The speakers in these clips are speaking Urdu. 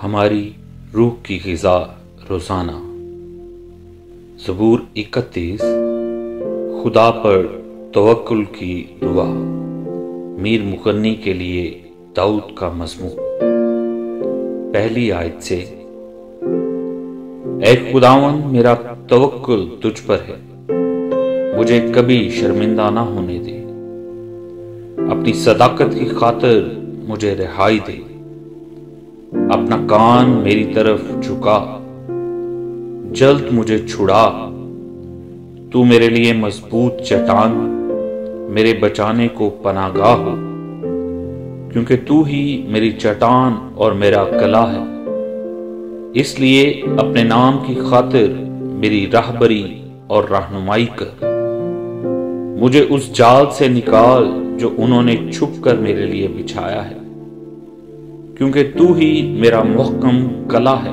ہماری روح کی غذا روزانہ۔ زبور 31 خدا پر توکل کی دعا، میر مغنی کے لیے داؤد کا مضمون۔ پہلی آیت سے، اے خداوند میرا توکل تجھ پر ہے، مجھے کبھی شرمندہ نہ ہونے دے، اپنی صداقت کی خاطر مجھے رہائی دے، اپنا کان میری طرف جھکا، جلد مجھے چھڑا۔ تو میرے لیے مضبوط چٹان، میرے بچانے کو پناہ گاہ ہو، کیونکہ تو ہی میری چٹان اور میرا قلعہ ہے۔ اس لیے اپنے نام کی خاطر میری راہبری اور رہنمائی کر، مجھے اس جال سے نکال جو انہوں نے چھپ کر میرے لیے بچھایا ہے، کیونکہ تو ہی میرا محکم قلعہ ہے۔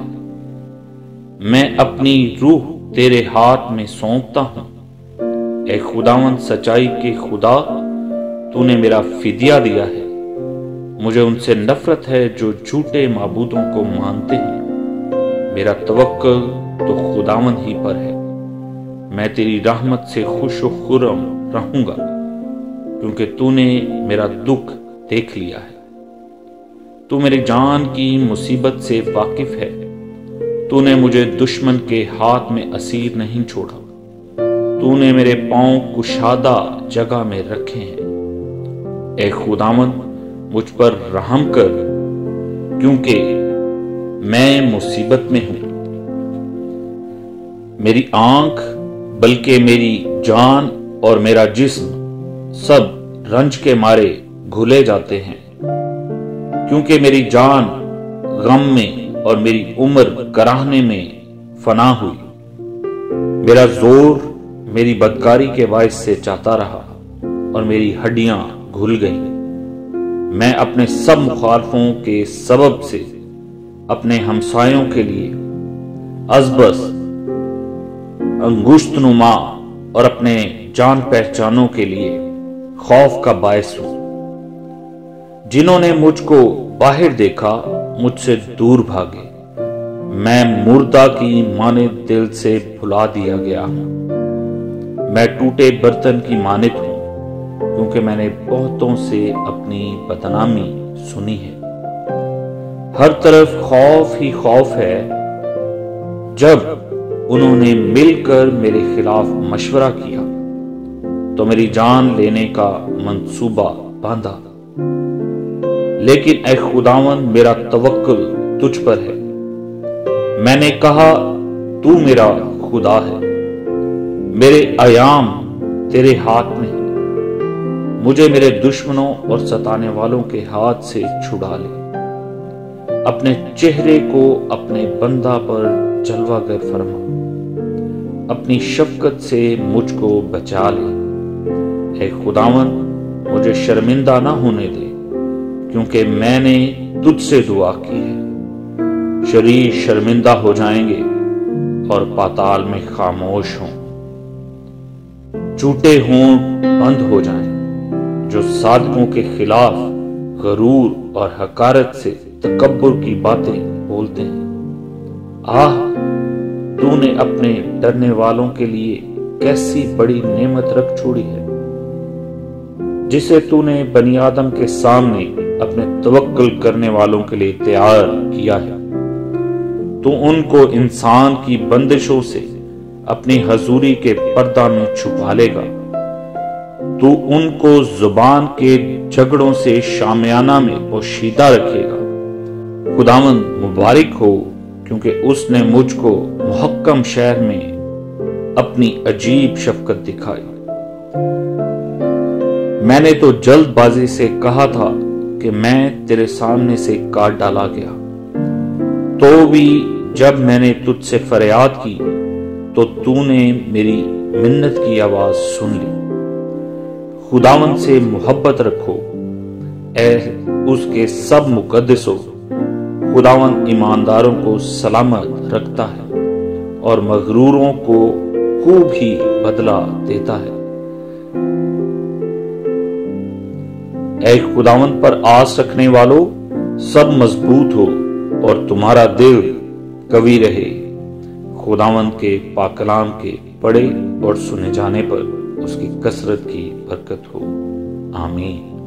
میں اپنی روح تیرے ہاتھ میں سونپتا ہوں۔ اے خداوند سچائی کے خدا، تو نے میرا فدیہ دیا ہے۔ مجھے ان سے نفرت ہے جو جھوٹے معبودوں کو مانتے ہیں۔ میرا توکل تو خداوند ہی پر ہے۔ میں تیری رحمت سے خوش و خرم رہوں گا، کیونکہ تو نے میرا دکھ دیکھ لیا ہے۔ تو میری جان کی مصیبت سے واقف ہے۔ تو نے مجھے دشمن کے ہاتھ میں اسیر نہیں چھوڑا۔ تو نے میرے پاؤں کشادہ جگہ میں رکھے ہیں۔ اے خداوند مجھ پر رحم کر، کیونکہ میں مصیبت میں ہوں۔ میری آنکھ بلکہ میری جان اور میرا جسم سب رنج کے مارے گھلے جاتے ہیں، کیونکہ میری جان غم میں اور میری عمر کراہنے میں فنا ہوئی۔ میرا زور میری بدکاری کے باعث سے جاتا رہا اور میری ہڈیاں گھل گئیں۔ میں اپنے سب مخالفوں کے سبب سے اپنے ہمسایوں کے لیے ازبس انگشت نما اور اپنے جان پہچانوں کے لیے خوف کا باعث ہوں۔ جنہوں نے مجھ کو باہر دیکھا مجھ سے دور بھاگے۔ میں مردہ کی مانند دل سے بھلا دیا گیا ہوں۔ میں ٹوٹے برتن کی مانند ہوں، کیونکہ میں نے بہتوں سے اپنی بدنامی سنی ہے۔ ہر طرف خوف ہی خوف ہے۔ جب انہوں نے مل کر میرے خلاف مشورہ کیا تو میری جان لینے کا منصوبہ باندھا۔ لیکن اے خداوند میرا توکل تجھ پر ہے۔ میں نے کہا تو میرا خدا ہے، میرے ایام تیرے ہاتھ میں ہے۔ مجھے میرے دشمنوں اور ستانے والوں کے ہاتھ سے چھڑا لے۔ اپنے چہرے کو اپنے بندہ پر جلوہ گر فرما، اپنی شفقت سے مجھ کو بچا لے۔ اے خداوند مجھے شرمندہ نہ ہونے دے، کیونکہ میں نے تجھ سے دعا کی ہے۔ شریر شرمندہ ہو جائیں گے اور پاتال میں خاموش ہوں۔ جھوٹے ہونٹ بند ہو جائیں جو صادقوں کے خلاف غرور اور حقارت سے تکبر کی باتیں بولتے ہیں۔ آہ، تو نے اپنے ڈرنے والوں کے لیے کیسی بڑی نعمت رکھ چھوڑی ہے، جسے تو نے بنی آدم کے سامنے اپنے توکل کرنے والوں کے لیے تیار کیا ہے۔ تو ان کو انسان کی بندشوں سے اپنی حضوری کے پردہ میں چھپا لے گا۔ تو ان کو زبان کے جھگڑوں سے شامیانہ میں پوشیدہ رکھے گا۔ خداوند مبارک ہو، کیونکہ اس نے مجھ کو محکم شہر میں اپنی عجیب شفقت دکھائی۔ میں نے تو جلد بازی سے کہا تھا کہ میں تیرے سامنے سے کاٹ ڈالا گیا، تو بھی جب میں نے تجھ سے فریاد کی تو نے میری منت کی آواز سن لی۔ خداوند سے محبت رکھو، اے اس کے سب مقدسو۔ خداوند ایمانداروں کو سلامت رکھتا ہے اور مغروروں کو خوب ہی بدلہ دیتا ہے۔ اے خداوند پر آس رکھنے والو، سب مضبوط ہو، اور تمہارا دل قوی رہے۔ خداوند کے پاک کلام کے پڑھے اور سنے جانے پر اس کی کثرت کی برکت ہو۔ آمین۔